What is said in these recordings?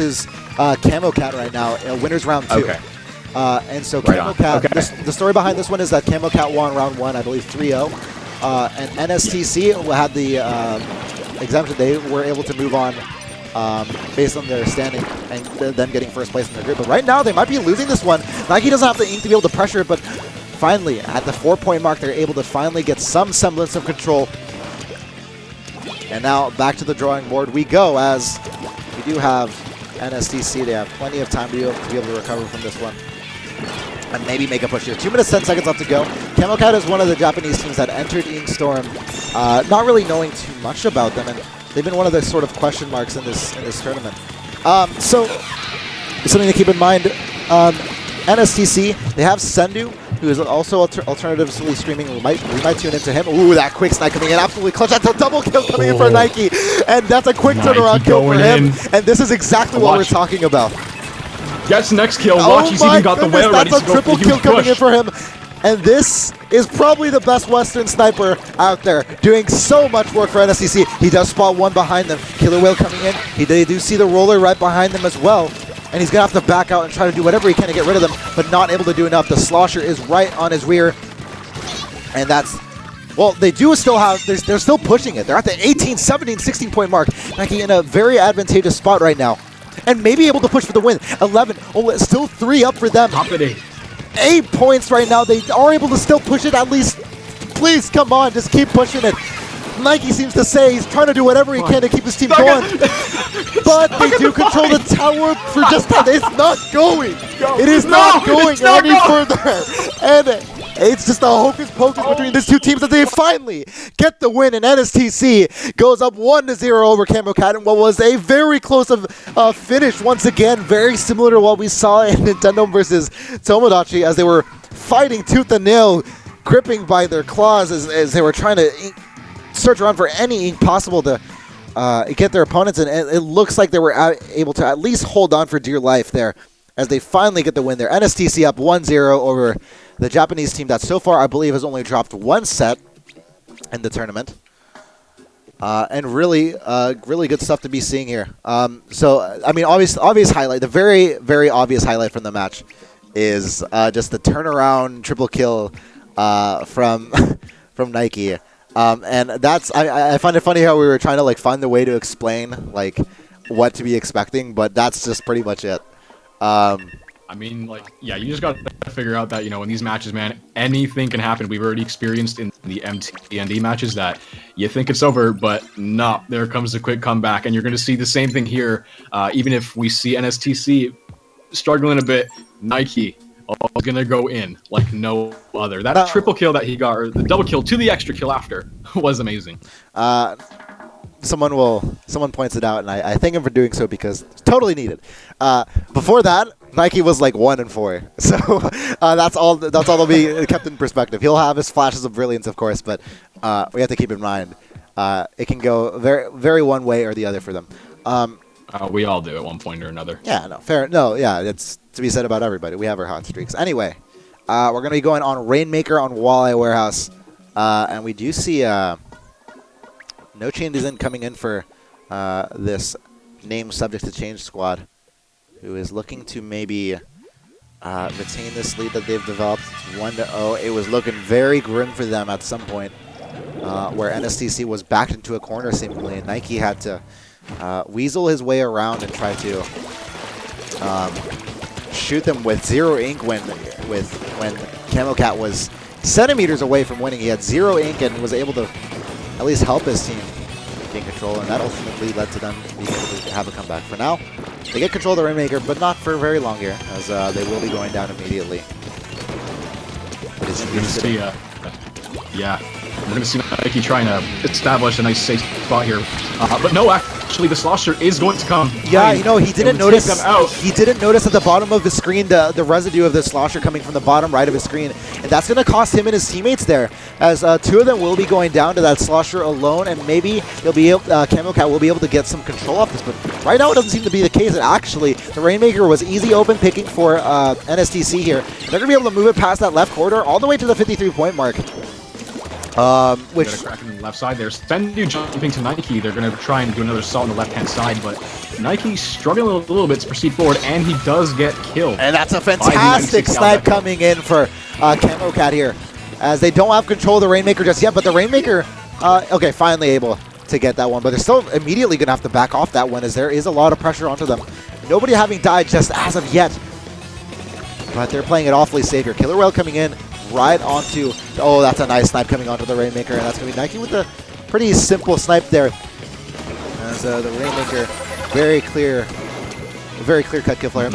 versus Kamo-Cat right now, winners round 2. Okay. And so Kamo-Cat, the story behind this one is that Kamo-Cat won round 1, I believe 3-0. And NSTC had the exemption. They were able to move on based on their standing and then getting first place in their group. But right now, they might be losing this one. Nike doesn't have the ink to be able to pressure it, but finally, at the 4-point mark, they're able to finally get some semblance of control. And now, back to the drawing board we go, as we do have NSTC. They have plenty of time to be able to recover from this one and maybe make a push here. 2 minutes, 10 seconds left to go. Kamo-Cat is one of the Japanese teams that entered INKSTORM not really knowing too much about them, and they've been one of the sort of question marks in this tournament. So, something to keep in mind, NSTC, they have Sendu, who is also alternatively streaming. We might tune into him. Ooh, that quick snipe coming in, absolutely clutch. That's a double kill coming in for Nike, and that's a quick turnaround kill for him. And this is exactly what we're talking about. Gets next kill. Watch, he's even got the whale ready to go for the huge push. That's a triple kill coming in for him. And this is probably the best Western sniper out there, doing so much work for NSTC. He does spot one behind them. Killer Whale coming in. They do see the roller right behind them as well. And he's going to have to back out and try to do whatever he can to get rid of them, but not able to do enough. The Slosher is right on his rear. And that's, well, they do still have, they're still pushing it. They're at the 18, 17, 16-point mark. Nike in a very advantageous spot right now. And maybe able to push for the win. 11, oh, still 3 up for them. 8 points right now. They are able to still push it at least. Please, come on, just keep pushing it. Nike seems to say he's trying to do whatever he can to keep his team going. But they do control the tower for just that. It's not going. It is not going any further. And it's just a hocus pocus between these two teams that they finally get the win. And NSTC goes up 1-0 over Kamo-Cat in what was a very close finish once again. Very similar to what we saw in Nintendo versus Tomodachi as they were fighting tooth and nail, gripping by their claws as they were trying to search around for any ink possible to get their opponents, and it looks like they were able to at least hold on for dear life there as they finally get the win there. NSTC up 1-0 over the Japanese team that so far I believe has only dropped 1 set in the tournament. And really good stuff to be seeing here. So, I mean, obvious highlight, the very, very obvious highlight from the match is just the turnaround triple kill from Nike. And that's, I find it funny how we were trying to like find the way to explain like what to be expecting, but that's just pretty much it. I mean, like, yeah, you just got to figure out that, you know, in these matches, man, anything can happen. We've already experienced in the MTND matches that you think it's over, but no, there comes a quick comeback, and you're going to see the same thing here. Even if we see NSTC struggling a bit, Nike is going to go in like no other. That triple kill that he got, or the double kill to the extra kill after, was amazing. Someone points it out, and I thank him for doing so because it's totally needed. Before that, Nike was like 1-4, so that's all that'll be kept in perspective. He'll have his flashes of brilliance, of course, but we have to keep in mind it can go very, very one way or the other for them. We all do at one point or another. Yeah, no, fair. No, yeah, it's to be said about everybody. We have our hot streaks. Anyway, we're going to be going on Rainmaker on Walleye Warehouse, and we do see no changes coming in for this name subject to change squad, who is looking to maybe retain this lead that they've developed. It's 1-0. It was looking very grim for them at some point, where NSTC was backed into a corner seemingly, and Nike had to weasel his way around and try to shoot them with 0 ink when Kamo-Cat was centimeters away from winning. He had 0 ink and was able to at least help his team gain control, and that ultimately led to them being able to have a comeback. For now, they get control of the Rainmaker, but not for very long here, as they will be going down immediately. We're going to see, yeah, we're going to see Nike trying to establish a nice safe spot here. But no, actually, the Slosher is going to come. Yeah, you know, he didn't notice. He didn't notice at the bottom of the screen the residue of the Slosher coming from the bottom right of his screen, and that's going to cost him and his teammates there, as 2 of them will be going down to that Slosher alone, and maybe he'll be able, Kamo-Cat will be able to get some control off this. But right now, it doesn't seem to be the case. And actually, the Rainmaker was easy open picking for NSTC here. They're going to be able to move it past that left corridor all the way to the 53-point mark. Which got a crack on the left side there. Sendu jumping to Nike. They're going to try and do another assault on the left-hand side, but Nike struggling a little bit to proceed forward, and he does get killed. And that's a fantastic snipe coming in for Kamo-Cat here, as they don't have control of the Rainmaker just yet, but the Rainmaker, okay, finally able to get that one, but they're still immediately going to have to back off that one, as there is a lot of pressure onto them. Nobody having died just as of yet, but they're playing it awfully safe here. Killer Whale coming in right onto, oh, that's a nice snipe coming onto the Rainmaker, and that's going to be Nike with a pretty simple snipe there, as the Rainmaker, very clear-cut kill flare.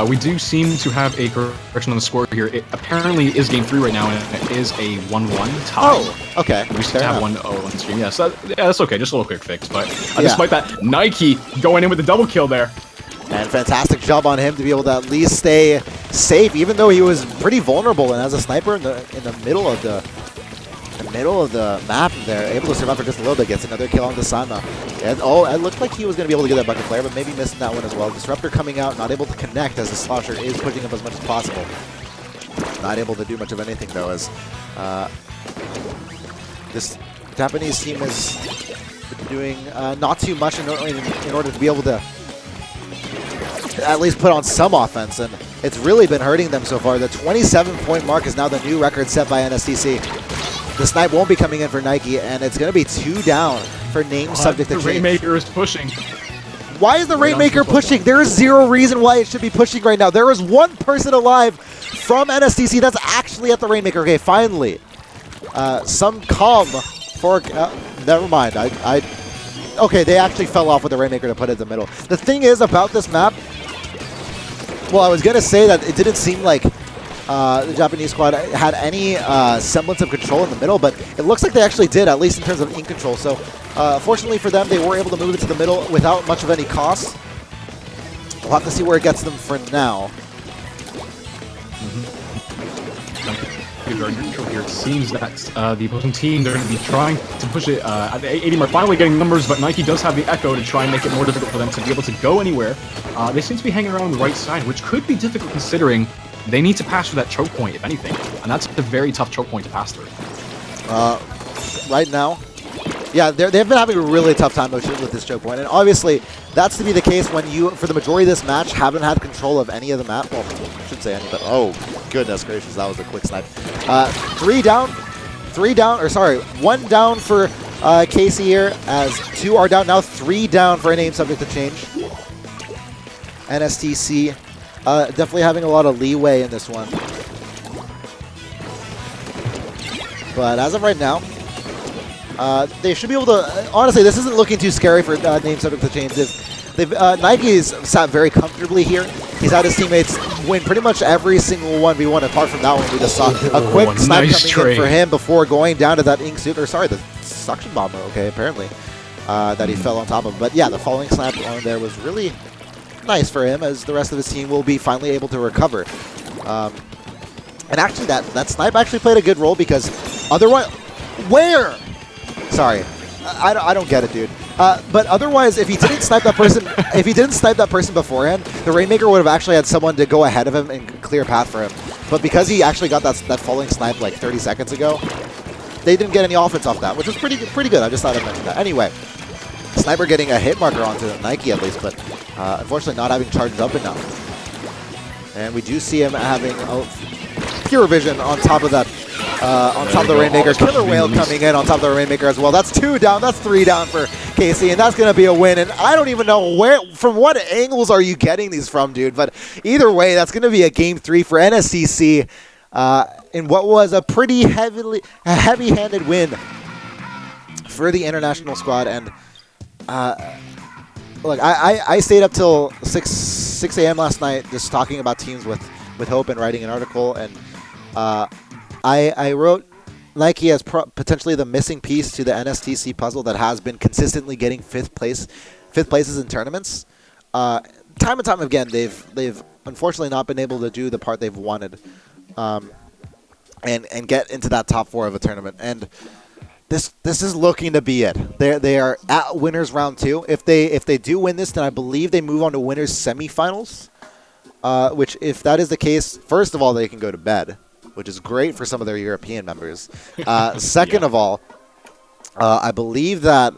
We do seem to have a correction on the score here. It apparently is game 3 right now, and it is a 1-1 tie. Oh, okay. We seem to have 1-0 on the stream. Yeah, so that's okay. Just a little quick fix. But despite that, Nike going in with the double kill there. And fantastic job on him to be able to at least stay safe, even though he was pretty vulnerable. And as a sniper in the middle of the map, they're able to survive for just a little bit. Gets another kill on the Sama. And, oh, it looked like he was going to be able to get that bucket flare, but maybe missing that one as well. Disruptor coming out, not able to connect, as the Slosher is pushing up as much as possible. Not able to do much of anything, though, as this Japanese team is doing not too much in order to be able to at least put on some offense, and it's really been hurting them so far. The 27-point mark is now the new record set by NSTC. The snipe won't be coming in for Nike, and it's going to be 2 down for name subject to change. The Rainmaker is pushing. Why is the Rainmaker pushing? There is zero reason why it should be pushing right now. There is one person alive from NSTC that's actually at the Rainmaker. Okay, finally. Some calm for... never mind. Okay, they actually fell off with the Rainmaker to put it in the middle. The thing is about this map... Well, I was going to say that it didn't seem like the Japanese squad had any semblance of control in the middle, but it looks like they actually did, at least in terms of ink control. So, fortunately for them, they were able to move it to the middle without much of any cost. We'll have to see where it gets them for now. Very neutral here. It seems that the opposing team, they're going to be trying to push it at the 80 mark, finally getting numbers, but Nike does have the Echo to try and make it more difficult for them to be able to go anywhere. They seem to be hanging around the right side, which could be difficult considering they need to pass through that choke point, if anything, and that's a very tough choke point to pass through. Right now, yeah, they've been having a really tough time with this choke point, and obviously that's to be the case when you, for the majority of this match, haven't had control of any of the map. Well, I shouldn't say any, but oh goodness gracious, that was a quick snipe. 1 down for Casey here, as 2 are down, now 3 down for a name subject to change. NSTC definitely having a lot of leeway in this one. But as of right now, they should be able to... honestly, this isn't looking too scary for name subject to change. Nike's sat very comfortably here. He's had his teammates win pretty much every single 1v1, apart from that one we just saw. A quick snipe coming in for him before going down to that ink suit, or sorry, the suction bomber, okay, apparently, that he fell on top of. But yeah, the falling snipe on there was really nice for him, as the rest of his team will be finally able to recover. And actually, that snipe actually played a good role, because otherwise... Where? Sorry. I don't get it, dude. But otherwise, if he didn't snipe that person, beforehand, the Rainmaker would have actually had someone to go ahead of him and clear a path for him. But because he actually got that falling snipe like 30 seconds ago, they didn't get any offense off that, which was pretty good. I just thought I'd mention that. Anyway, Sniper getting a hit marker onto Nike at least, but unfortunately not having charged up enough. And we do see him having pure vision on top of that. On top of the Rainmaker. Killer Whale coming in on top of the Rainmaker as well. That's 2 down. That's 3 down for Casey, and that's going to be a win. And I don't even know from what angles are you getting these from, dude. But either way, that's going to be a game 3 for NSCC in what was a pretty heavy-handed win for the international squad. And look, I stayed up till 6 a.m. last night just talking about teams with hope and writing an article, and I wrote Nike as potentially the missing piece to the NSTC puzzle that has been consistently getting fifth places in tournaments. Time and time again, they've unfortunately not been able to do the part they've wanted, and get into that top 4 of a tournament. And this is looking to be it. They are at winners round 2. If they do win this, then I believe they move on to winners semifinals. Which, if that is the case, first of all, they can go to bed. which is great for some of their European members. Second of all, I believe that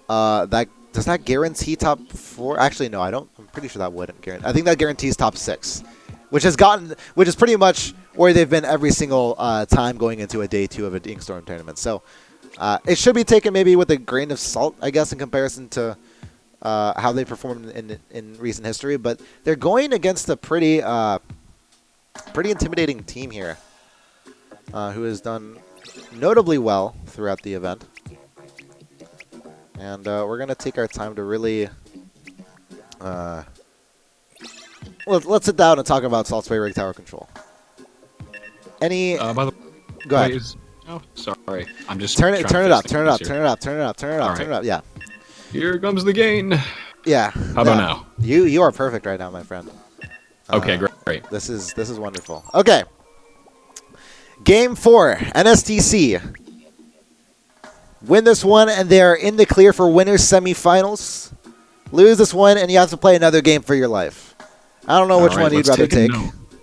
does that guarantee top 4? Actually, no, I don't. I'm pretty sure that wouldn't guarantee. I think that guarantees top 6, which is pretty much where they've been every single time going into a day 2 of an INKSTORM tournament. So it should be taken maybe with a grain of salt, I guess, in comparison to how they performed in recent history. But they're going against a pretty intimidating team here, who has done notably well throughout the event. And we're going to take our time to really... let's sit down and talk about Salt Spray Rig Tower Control. Any... by the Go ahead. Oh, sorry. I'm just... Turn it up. Yeah. Here comes the gain. Yeah. How about now? You are perfect right now, my friend. Okay, great. This is wonderful. Okay. Game 4, NSTC. Win this one, and they are in the clear for winners semifinals. Lose this one, and you have to play another game for your life. I don't know which one you'd rather take,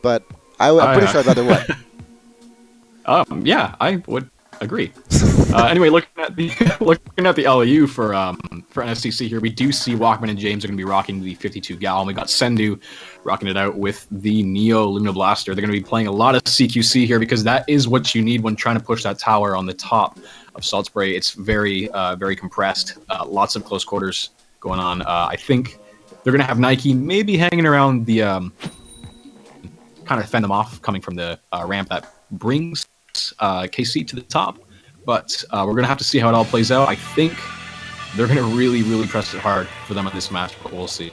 but I'm pretty sure I'd rather win. Yeah, I would agree. Anyway, looking at the LAU for NSTC here, we do see Walkman and James are going to be rocking the 52 gal, and we got Sendu rocking it out with the Neo Lumina Blaster. They're going to be playing a lot of CQC here because that is what you need when trying to push that tower on the top of Salt Spray. It's very compressed, lots of close quarters going on. I think they're going to have Nike maybe hanging around the kind of fend them off coming from the ramp that brings KC to the top. But we're going to have to see how it all plays out. I think they're going to really press it hard for them in this match, but we'll see.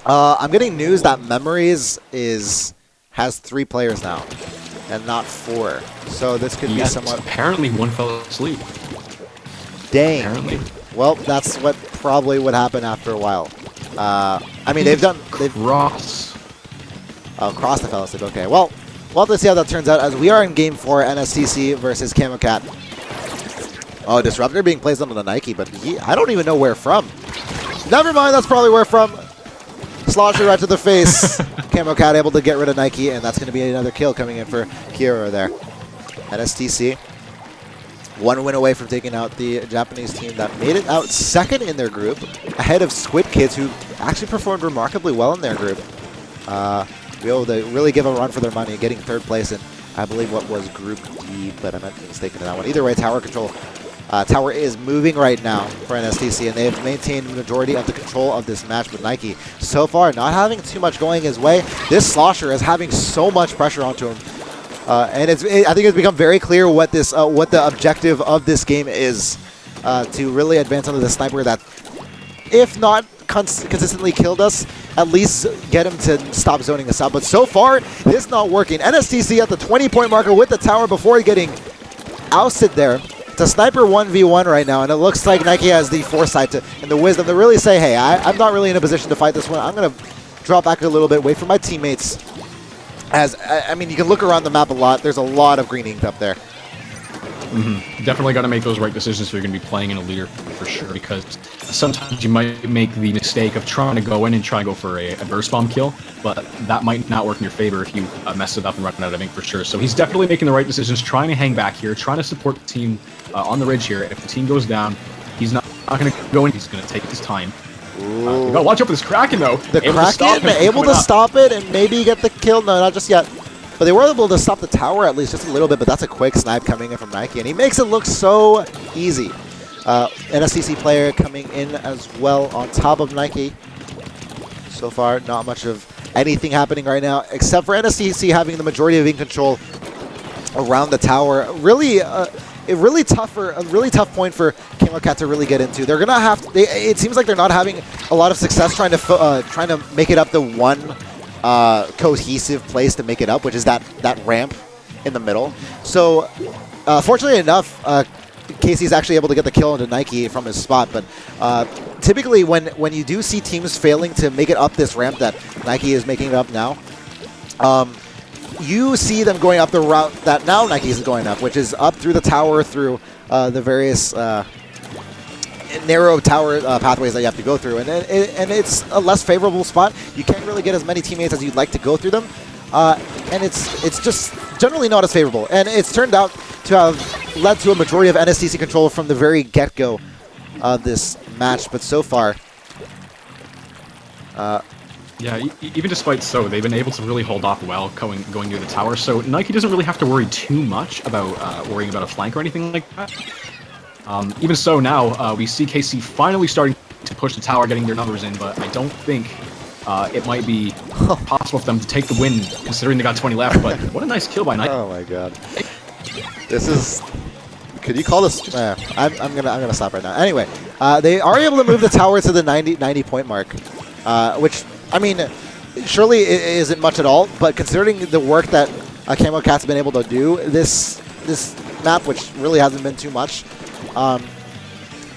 I'm getting news that Memories has 3 players now, and not 4. So this could be somewhat... Apparently one fell asleep. Dang. Apparently. Well, that's what probably would happen after a while. I mean, they've done... Cross. Oh, Cross the fell asleep. Okay, well... We'll have to see how that turns out as we are in Game 4, NSTC versus Kamo-Cat. Oh, Disruptor being placed onto the Nike, but I don't even know where from. Never mind, that's probably where from. Slosher right to the face. Kamo-Cat able to get rid of Nike, and that's going to be another kill coming in for Kiro there. NSTC, 1 win away from taking out the Japanese team that made it out second in their group, ahead of Squid Kids, who actually performed remarkably well in their group. Be able to really give a run for their money, getting 3rd place in, I believe, what was Group D, but I might be mistaken in that one. Either way, Tower control. Tower is moving right now for NSTC, and they have maintained the majority of the control of this match with Nike. So far, not having too much going his way. This Slosher is having so much pressure onto him, and I think it's become very clear what the objective of this game is, to really advance onto the sniper that, if not consistently killed us, at least get him to stop zoning us out. But so far, this is not working. NSTC at the 20-point marker with the tower before getting ousted there. It's a sniper 1v1 right now, and it looks like Nike has the foresight and the wisdom to really say, hey, I'm not really in a position to fight this one. I'm going to drop back a little bit, wait for my teammates. As I mean, you can look around the map a lot. There's a lot of green ink up there. Definitely got to make those right decisions if you're going to be playing in a leader for sure, because sometimes you might make the mistake of trying to go in and try and go for a burst bomb kill, but that might not work in your favor if you mess it up and run out of ink for sure. So he's definitely making the right decisions, trying to hang back here, trying to support the team on the ridge here. If the team goes down, he's not going to go in, he's going to take his time. You gotta watch out for this Kraken though. The Kraken able to stop it and maybe get the kill. No, not just yet. But they were able to stop the tower at least just a little bit, but that's a quick snipe coming in from Nike, and he makes it look so easy. NSTC player coming in as well on top of Nike. So far, not much of anything happening right now, except for NSTC having the majority of ink control around the tower. Really, a really tough point for Kamo-Cat to really get into. They're gonna have to. It seems like they're not having a lot of success trying to make it up the one cohesive place to make it up, which is that ramp in the middle. So, fortunately enough, Casey's actually able to get the kill into Nike from his spot. But typically, when you do see teams failing to make it up this ramp that Nike is making it up now, you see them going up the route that now Nike is going up, which is up through the tower, through the various narrow tower pathways that you have to go through, and it's a less favorable spot. You can't really get as many teammates as you'd like to go through them, and it's just generally not as favorable. And it's turned out to have led to a majority of NSTC control from the very get-go of this match, but so far... yeah, even despite so, they've been able to really hold off well going near the tower, so Nike doesn't really have to worry too much about worrying about a flank or anything like that. Even so, now we see KC finally starting to push the tower, getting their numbers in, but I don't think it might be possible for them to take the win, considering they got 20 left, but what a nice kill by Nike. Oh my god. This is... Could you call this... I'm gonna stop right now. Anyway, they are able to move the tower to the 90 point mark, which, I mean, surely it isn't much at all, but considering the work that Kamo-Cat's been able to do this map, which really hasn't been too much,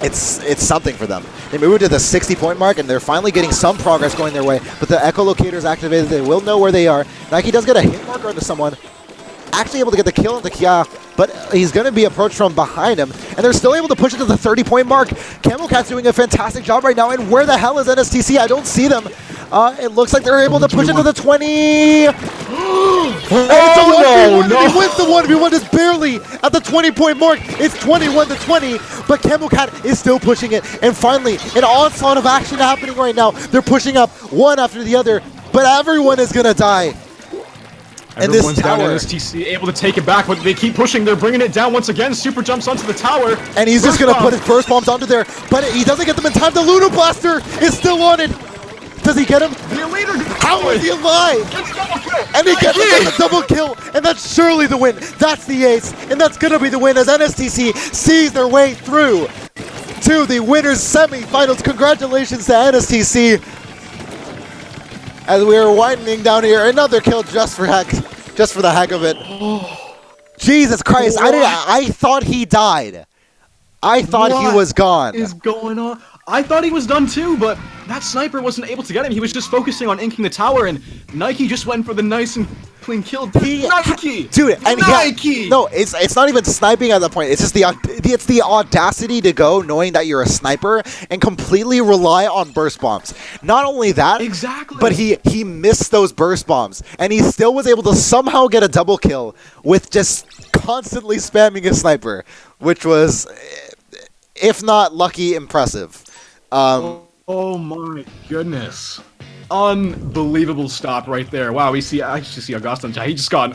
it's something for them. They moved to the 60 point mark, and they're finally getting some progress going their way, but the echolocator is activated. They will know where they are. Nike does get a hit marker onto someone, actually able to get the kill into Kia, but he's going to be approached from behind him, and they're still able to push it to the 30 point mark. Kamo-Cat's doing a fantastic job right now, and where the hell is NSTC? I don't see them. It looks like they're able to push it to the 20. Oh, no! He wins the 1v1 just barely at the 20 point mark. It's 21-20, but Kamo-Cat is still pushing it. And finally, an onslaught of action happening right now. They're pushing up one after the other, but everyone is going to die. And Everyone's this down tower, NSTC, able to take it back, but they keep pushing. They're bringing it down once again. Super jumps onto the tower. and he's just going to put his burst bombs onto there, but he doesn't get them in time. The Lunar Blaster is still on it. Does he get him? The leader. How is he alive? And he gets a double kill, and that's surely the win. That's the ace, and that's going to be the win as NSTC sees their way through to the winners semifinals. Congratulations to NSTC. As we are winding down here, another kill just for the heck of it. Jesus Christ! I thought he died. I thought he was gone. What is going on? I thought he was done too, but that sniper wasn't able to get him. He was just focusing on inking the tower, and Nike just went for the nice and clean kill. Nike! Dude, and Nike! No, it's not even sniping at that point. It's just the audacity to go knowing that you're a sniper and completely rely on burst bombs. Not only that, exactly, but he missed those burst bombs, and he still was able to somehow get a double kill with just constantly spamming his sniper, which was, if not lucky, impressive. Oh my goodness. Unbelievable stop right there. Wow, I actually see Augustin. He just got